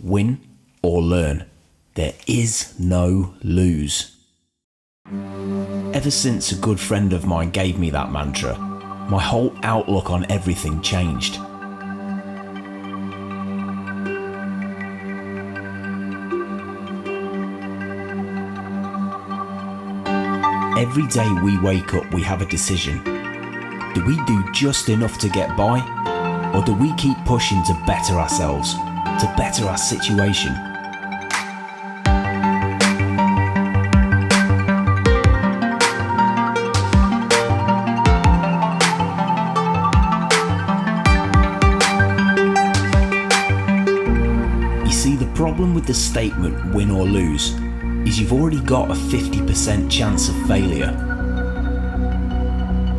Win or learn. There is no lose. Ever since a good friend of mine gave me that mantra, my whole outlook on everything changed. Every day we wake up, we have a decision. Do we do just enough to get by? Or do we keep pushing to better ourselves, to better our situation? You see, the problem with the statement win or lose is you've already got a 50% chance of failure.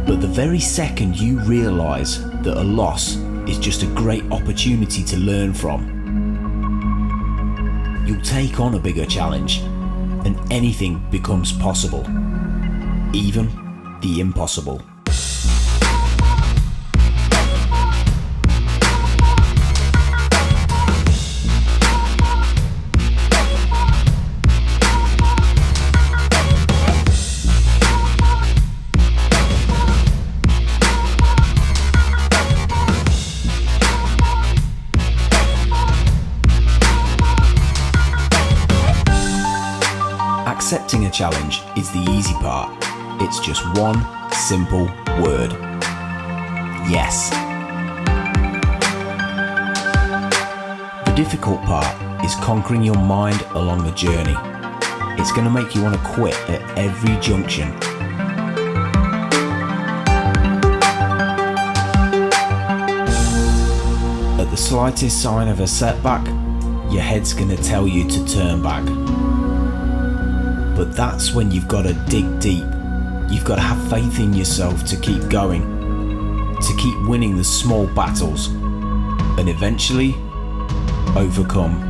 But the very second you realise that a loss is just a great opportunity to learn from, you'll take on a bigger challenge and anything becomes possible, even the impossible. Accepting a challenge is the easy part. It's just one simple word: yes. The difficult part is conquering your mind along the journey. It's going to make you want to quit at every junction. At the slightest sign of a setback, your head's going to tell you to turn back. But that's when you've got to dig deep. You've got to have faith in yourself to keep going, to keep winning the small battles, and eventually overcome.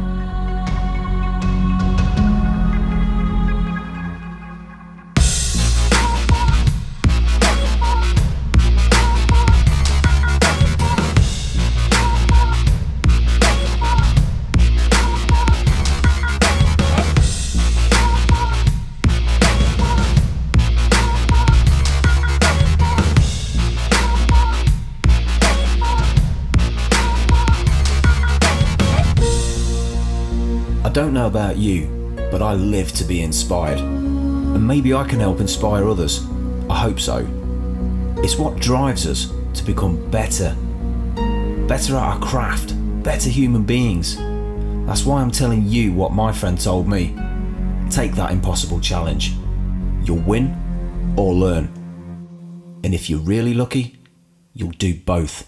I don't know about you, but I live to be inspired. And maybe I can help inspire others. I hope so. It's what drives us to become better. Better at our craft, better human beings. That's why I'm telling you what my friend told me. Take that impossible challenge. You'll win or learn. And if you're really lucky, you'll do both.